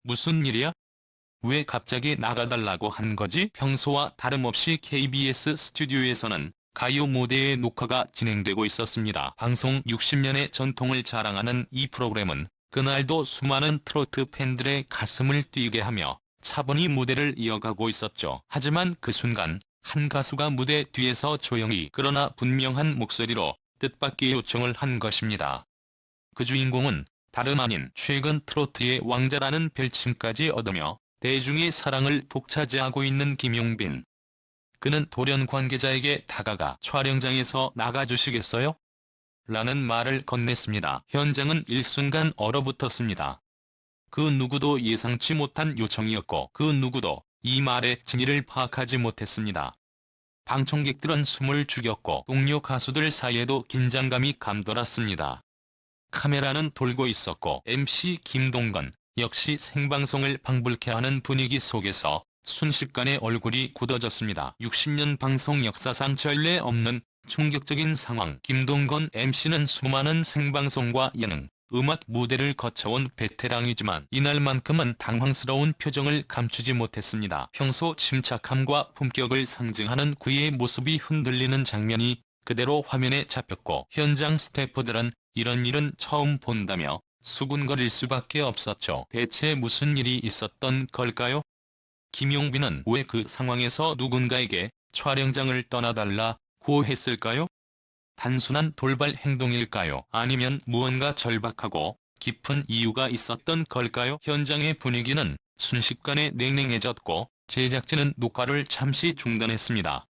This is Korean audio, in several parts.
무슨 일이야? 왜 갑자기 나가달라고 한 거지? 평소와 다름없이 KBS 스튜디오에서는 가요 무대의 녹화가 진행되고 있었습니다. 방송 60년의 전통을 자랑하는 이 프로그램은 그날도 수많은 트로트 팬들의 가슴을 뛰게 하며 차분히 무대를 이어가고 있었죠. 하지만 그 순간 한 가수가 무대 뒤에서 조용히 그러나 분명한 목소리로 뜻밖의 요청을 한 것입니다. 그 주인공은 다름 아닌 최근 트로트의 왕자라는 별칭까지 얻으며 대중의 사랑을 독차지하고 있는 김용빈. 그는 돌연 관계자에게 다가가 촬영장에서 나가주시겠어요? 라는 말을 건넸습니다. 현장은 일순간 얼어붙었습니다. 그 누구도 예상치 못한 요청이었고 그 누구도 이 말의 진위를 파악하지 못했습니다. 방청객들은 숨을 죽였고 동료 가수들 사이에도 긴장감이 감돌았습니다. 카메라는 돌고 있었고 MC 김동건 역시 생방송을 방불케 하는 분위기 속에서 순식간에 얼굴이 굳어졌습니다. 60년 방송 역사상 전례 없는 충격적인 상황. 김동건 MC는 수많은 생방송과 예능, 음악 무대를 거쳐온 베테랑이지만 이날만큼은 당황스러운 표정을 감추지 못했습니다. 평소 침착함과 품격을 상징하는 그의 모습이 흔들리는 장면이 그대로 화면에 잡혔고 현장 스태프들은 이런 일은 처음 본다며 수군거릴 수밖에 없었죠. 대체 무슨 일이 있었던 걸까요? 김용빈은 왜 그 상황에서 누군가에게 촬영장을 떠나달라고 했을까요? 단순한 돌발 행동일까요? 아니면 무언가 절박하고 깊은 이유가 있었던 걸까요? 현장의 분위기는 순식간에 냉랭해졌고 제작진은 녹화를 잠시 중단했습니다.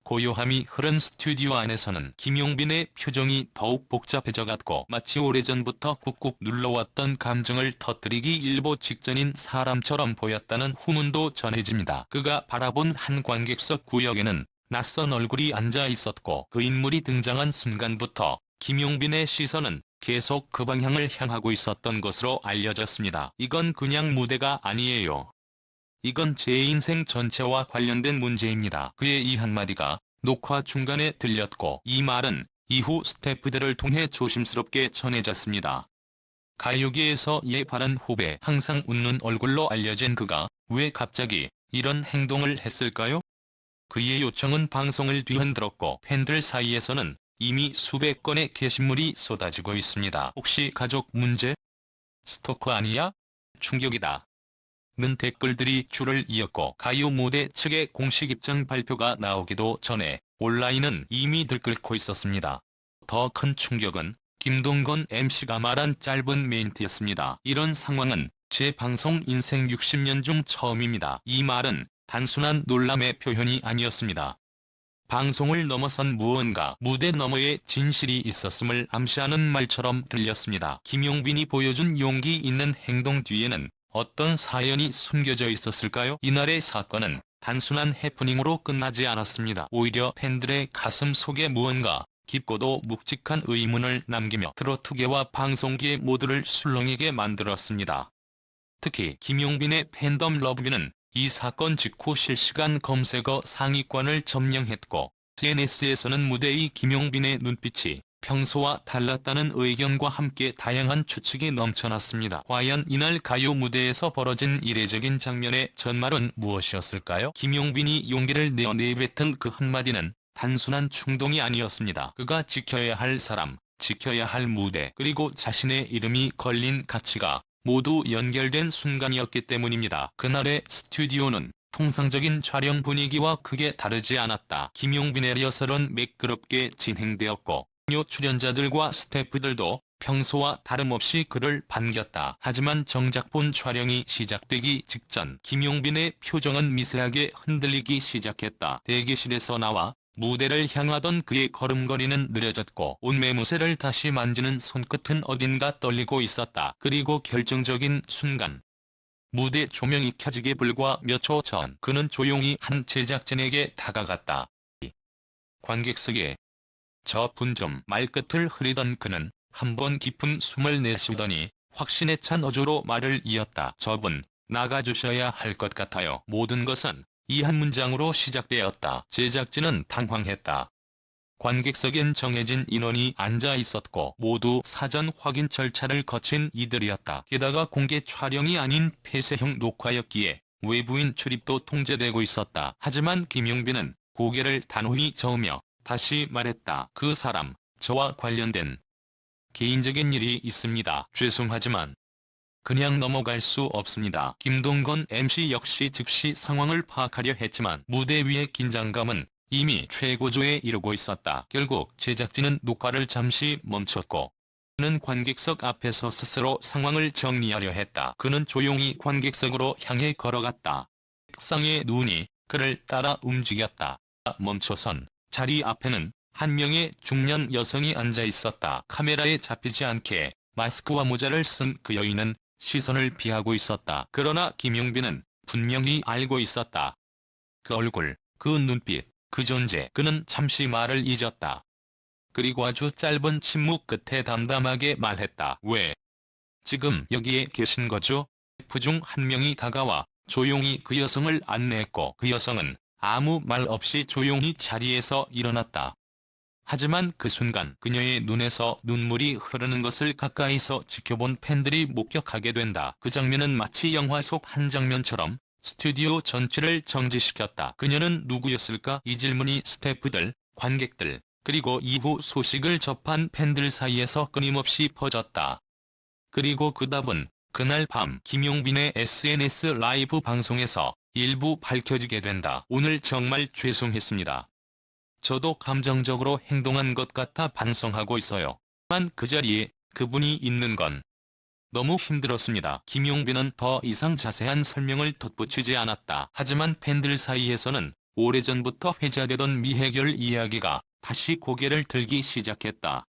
고요함이 흐른 스튜디오 안에서는 김용빈의 표정이 더욱 복잡해져갔고 마치 오래전부터 꾹꾹 눌러왔던 감정을 터뜨리기 일보 직전인 사람처럼 보였다는 후문도 전해집니다. 그가 바라본 한 관객석 구역에는 낯선 얼굴이 앉아 있었고 그 인물이 등장한 순간부터 김용빈의 시선은 계속 그 방향을 향하고 있었던 것으로 알려졌습니다. 이건 그냥 무대가 아니에요. 이건 제 인생 전체와 관련된 문제입니다. 그의 이 한마디가 녹화 중간에 들렸고 이 말은 이후 스태프들을 통해 조심스럽게 전해졌습니다. 가요계에서 예바른 후배 항상 웃는 얼굴로 알려진 그가 왜 갑자기 이런 행동을 했을까요? 그의 요청은 방송을 뒤흔들었고 팬들 사이에서는 이미 수백 건의 게시물이 쏟아지고 있습니다. 혹시 가족 문제? 스토커 아니야? 충격이다. 는 댓글들이 줄을 이었고 가요 무대 측의 공식 입장 발표가 나오기도 전에 온라인은 이미 들끓고 있었습니다. 더 큰 충격은 김동건 MC가 말한 짧은 멘트였습니다. 이런 상황은 제 방송 인생 60년 중 처음입니다. 이 말은 단순한 놀람의 표현이 아니었습니다. 방송을 넘어선 무언가 무대 너머에 진실이 있었음을 암시하는 말처럼 들렸습니다. 김용빈이 보여준 용기 있는 행동 뒤에는 어떤 사연이 숨겨져 있었을까요? 이날의 사건은 단순한 해프닝으로 끝나지 않았습니다. 오히려 팬들의 가슴 속에 무언가 깊고도 묵직한 의문을 남기며 트로트계와 방송계 모두를 술렁이게 만들었습니다. 특히 김용빈의 팬덤 러브기는 이 사건 직후 실시간 검색어 상위권을 점령했고 SNS에서는 무대의 김용빈의 눈빛이 평소와 달랐다는 의견과 함께 다양한 추측이 넘쳐났습니다. 과연 이날 가요 무대에서 벌어진 이례적인 장면의 전말은 무엇이었을까요? 김용빈이 용기를 내어 내뱉은 그 한마디는 단순한 충동이 아니었습니다. 그가 지켜야 할 사람, 지켜야 할 무대, 그리고 자신의 이름이 걸린 가치가 모두 연결된 순간이었기 때문입니다. 그날의 스튜디오는 통상적인 촬영 분위기와 크게 다르지 않았다. 김용빈의 리허설은 매끄럽게 진행되었고 동료 출연자들과 스태프들도 평소와 다름없이 그를 반겼다. 하지만 정작 본 촬영이 시작되기 직전 김용빈의 표정은 미세하게 흔들리기 시작했다. 대기실에서 나와 무대를 향하던 그의 걸음걸이는 느려졌고 옷매무새를 다시 만지는 손끝은 어딘가 떨리고 있었다. 그리고 결정적인 순간 무대 조명이 켜지기 불과 몇 초 전 그는 조용히 한 제작진에게 다가갔다. 관객석에 저 분 좀 말끝을 흐리던 그는 한 번 깊은 숨을 내쉬더니 확신에 찬 어조로 말을 이었다. 저분 나가주셔야 할 것 같아요. 모든 것은 이 한 문장으로 시작되었다. 제작진은 당황했다. 관객석엔 정해진 인원이 앉아 있었고 모두 사전 확인 절차를 거친 이들이었다. 게다가 공개 촬영이 아닌 폐쇄형 녹화였기에 외부인 출입도 통제되고 있었다. 하지만 김용빈은 고개를 단호히 저으며 다시 말했다. 그 사람, 저와 관련된 개인적인 일이 있습니다. 죄송하지만 그냥 넘어갈 수 없습니다. 김동건 MC 역시 즉시 상황을 파악하려 했지만 무대 위의 긴장감은 이미 최고조에 이르고 있었다. 결국 제작진은 녹화를 잠시 멈췄고 그는 관객석 앞에서 스스로 상황을 정리하려 했다. 그는 조용히 관객석으로 향해 걸어갔다. 책상의 눈이 그를 따라 움직였다. 멈춰선 자리 앞에는 한 명의 중년 여성이 앉아 있었다. 카메라에 잡히지 않게 마스크와 모자를 쓴 그 여인은 시선을 피하고 있었다. 그러나 김용빈은 분명히 알고 있었다. 그 얼굴, 그 눈빛, 그 존재. 그는 잠시 말을 잊었다. 그리고 아주 짧은 침묵 끝에 담담하게 말했다. 왜 지금 여기에 계신 거죠? 스태프 중 한 명이 다가와 조용히 그 여성을 안내했고 그 여성은 아무 말 없이 조용히 자리에서 일어났다. 하지만 그 순간 그녀의 눈에서 눈물이 흐르는 것을 가까이서 지켜본 팬들이 목격하게 된다. 그 장면은 마치 영화 속 한 장면처럼 스튜디오 전체를 정지시켰다. 그녀는 누구였을까? 이 질문이 스태프들, 관객들, 그리고 이후 소식을 접한 팬들 사이에서 끊임없이 퍼졌다. 그리고 그 답은 그날 밤 김용빈의 SNS 라이브 방송에서 일부 밝혀지게 된다. 오늘 정말 죄송했습니다. 저도 감정적으로 행동한 것 같아 반성하고 있어요. 만 그 자리에 그분이 있는 건 너무 힘들었습니다. 김용빈은 더 이상 자세한 설명을 덧붙이지 않았다. 하지만 팬들 사이에서는 오래전부터 회자되던 미해결 이야기가 다시 고개를 들기 시작했다.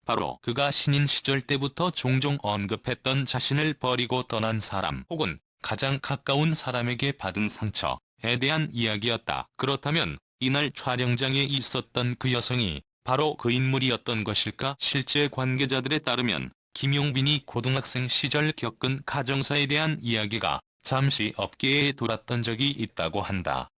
바로 그가 신인 시절 때부터 종종 언급했던 자신을 버리고 떠난 사람 혹은 가장 가까운 사람에게 받은 상처에 대한 이야기였다. 그렇다면 이날 촬영장에 있었던 그 여성이 바로 그 인물이었던 것일까? 실제 관계자들에 따르면 김용빈이 고등학생 시절 겪은 가정사에 대한 이야기가 잠시 업계에 돌았던 적이 있다고 한다.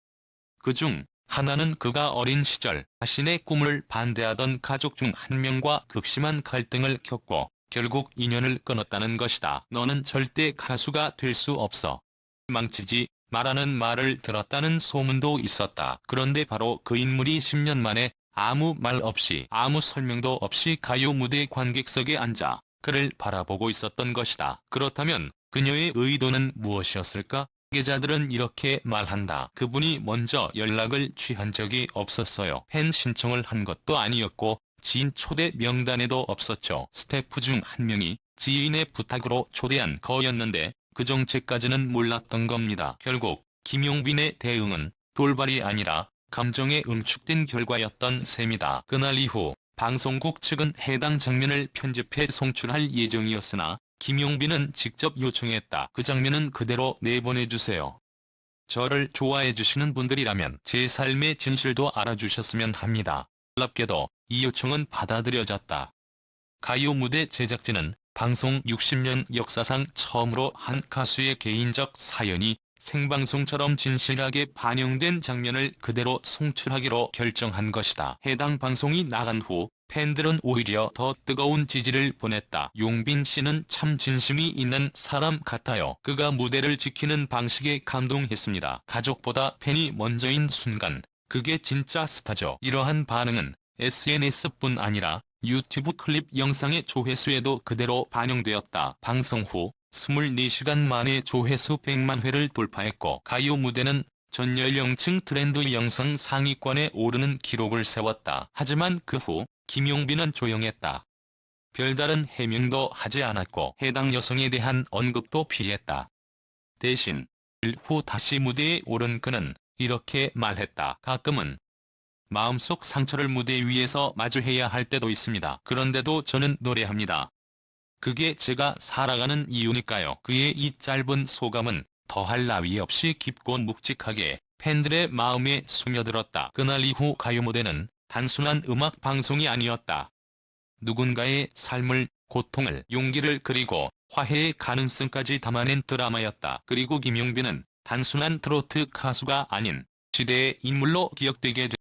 그중 하나는 그가 어린 시절 자신의 꿈을 반대하던 가족 중 한 명과 극심한 갈등을 겪고 결국 인연을 끊었다는 것이다. 너는 절대 가수가 될 수 없어. 망치지 마라는 말을 들었다는 소문도 있었다. 그런데 바로 그 인물이 10년 만에 아무 말 없이 아무 설명도 없이 가요 무대 관객석에 앉아 그를 바라보고 있었던 것이다. 그렇다면 그녀의 의도는 무엇이었을까? 관계자들은 이렇게 말한다. 그분이 먼저 연락을 취한 적이 없었어요. 팬 신청을 한 것도 아니었고 지인 초대 명단에도 없었죠. 스태프 중 한 명이 지인의 부탁으로 초대한 거였는데 그 정체까지는 몰랐던 겁니다. 결국 김용빈의 대응은 돌발이 아니라 감정에 응축된 결과였던 셈이다. 그날 이후 방송국 측은 해당 장면을 편집해 송출할 예정이었으나 김용빈은 직접 요청했다. 그 장면은 그대로 내보내주세요. 저를 좋아해주시는 분들이라면 제 삶의 진실도 알아주셨으면 합니다. 놀랍게도 이 요청은 받아들여졌다. 가요 무대 제작진은 방송 60년 역사상 처음으로 한 가수의 개인적 사연이 생방송처럼 진실하게 반영된 장면을 그대로 송출하기로 결정한 것이다. 해당 방송이 나간 후 팬들은 오히려 더 뜨거운 지지를 보냈다. 용빈 씨는 참 진심이 있는 사람 같아요. 그가 무대를 지키는 방식에 감동했습니다. 가족보다 팬이 먼저인 순간 그게 진짜 스타죠. 이러한 반응은 SNS뿐 아니라 유튜브 클립 영상의 조회수에도 그대로 반영되었다. 방송 후 24시간 만에 조회수 100만 회를 돌파했고 가요 무대는 전 연령층 트렌드 영상 상위권에 오르는 기록을 세웠다. 하지만 그 후 김용빈은 조용했다. 별다른 해명도 하지 않았고 해당 여성에 대한 언급도 피했다. 대신 일 후 다시 무대에 오른 그는 이렇게 말했다. 가끔은 마음속 상처를 무대 위에서 마주해야 할 때도 있습니다. 그런데도 저는 노래합니다. 그게 제가 살아가는 이유니까요. 그의 이 짧은 소감은 더할 나위 없이 깊고 묵직하게 팬들의 마음에 스며들었다. 그날 이후 가요 무대는 단순한 음악 방송이 아니었다. 누군가의 삶을, 고통을, 용기를 그리고 화해의 가능성까지 담아낸 드라마였다. 그리고 김용빈은 단순한 트로트 가수가 아닌 시대의 인물로 기억되게 됐다.